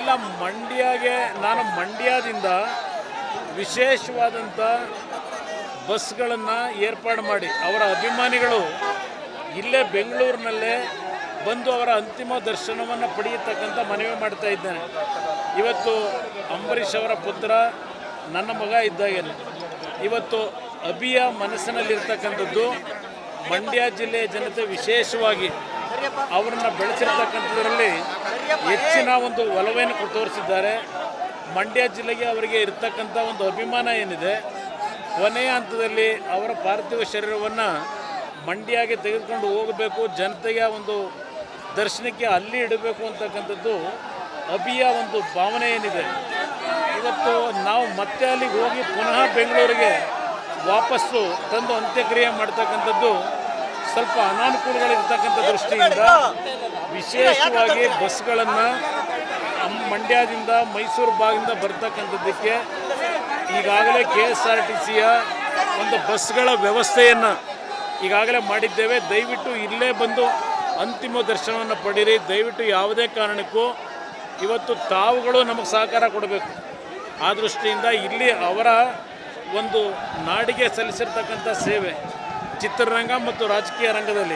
ಇಲ್ಲ, ಮಂಡ್ಯಗೆ ನಾನು ಮಂಡ್ಯದಿಂದ ವಿಶೇಷವಾದಂಥ ಬಸ್ಗಳನ್ನು ಏರ್ಪಾಡು ಮಾಡಿ ಅವರ ಅಭಿಮಾನಿಗಳು ಇಲ್ಲೇ ಬೆಂಗಳೂರಿನಲ್ಲೇ ಬಂದು ಅವರ ಅಂತಿಮ ದರ್ಶನವನ್ನು ಪಡೆಯತಕ್ಕಂಥ ಮನವಿ ಮಾಡ್ತಾ ಇದ್ದೇನೆ. ಇವತ್ತು ಅಂಬರೀಷ್ ಅವರ ಪುತ್ರ ನನ್ನ ಮಗ ಇದ್ದಾಗೇನೆ ಇವತ್ತು ಅಭಿಯ ಮನಸ್ಸಿನಲ್ಲಿರ್ತಕ್ಕಂಥದ್ದು ಮಂಡ್ಯ ಜಿಲ್ಲೆಯ ಜನತೆ ವಿಶೇಷವಾಗಿ ಅವರನ್ನ ಬೆಳೆಸಿರ್ತಕ್ಕಂಥದ್ರಲ್ಲಿ ಹೆಚ್ಚಿನ ಒಂದು ಒಲವನ್ನು ತೋರಿಸಿದ್ದಾರೆ. ಮಂಡ್ಯ ಜಿಲ್ಲೆಗೆ ಅವರಿಗೆ ಇರ್ತಕ್ಕಂಥ ಒಂದು ಅಭಿಮಾನ ಏನಿದೆ, ಕೊನೆಯ ಹಂತದಲ್ಲಿ ಅವರ ಪಾರ್ಥಿವ ಶರೀರವನ್ನು ಮಂಡ್ಯಗೆ ತೆಗೆದುಕೊಂಡು ಹೋಗಬೇಕು, ಜನತೆಗೆ ಒಂದು ದರ್ಶನಕ್ಕೆ ಅಲ್ಲಿ ಇಡಬೇಕು ಅಂತಕ್ಕಂಥದ್ದು ಅಭಿಯ ಒಂದು ಭಾವನೆ ಏನಿದೆ. ಇವತ್ತು ನಾವು ಮತ್ತೆ ಅಲ್ಲಿಗೆ ಹೋಗಿ ಪುನಃ ಬೆಂಗಳೂರಿಗೆ ವಾಪಸ್ಸು ತಂದು ಅಂತ್ಯಕ್ರಿಯೆ ಮಾಡ್ತಕ್ಕಂಥದ್ದು ಸ್ವಲ್ಪ ಅನಾನುಕೂಲಗಳಿರ್ತಕ್ಕಂಥ ದೃಷ್ಟಿಯಿಂದ ವಿಶೇಷವಾಗಿ ಬಸ್ಗಳನ್ನು ಮಂಡ್ಯದಿಂದ ಮೈಸೂರು ಭಾಗದಿಂದ ಬರ್ತಕ್ಕಂಥದ್ದಕ್ಕೆ ಈಗಾಗಲೇ KSRTCಯ ಒಂದು ಬಸ್ಗಳ ವ್ಯವಸ್ಥೆಯನ್ನು ಈಗಾಗಲೇ ಮಾಡಿದ್ದೇವೆ. ದಯವಿಟ್ಟು ಇಲ್ಲೇ ಬಂದು ಅಂತಿಮ ದರ್ಶನವನ್ನು ಪಡೀರಿ. ದಯವಿಟ್ಟು ಯಾವುದೇ ಕಾರಣಕ್ಕೂ ಇವತ್ತು ತಾವುಗಳು ನಮಗೆ ಸಹಕಾರ ಕೊಡಬೇಕು. ಆ ದೃಷ್ಟಿಯಿಂದ ಇಲ್ಲಿ ಅವರ ಒಂದು ನಾಡಿಗೆ ಸಲ್ಲಿಸಿರ್ತಕ್ಕಂಥ ಸೇವೆ ಚಿತ್ರರಂಗ ಮತ್ತು ರಾಜಕೀಯ ರಂಗದಲ್ಲಿ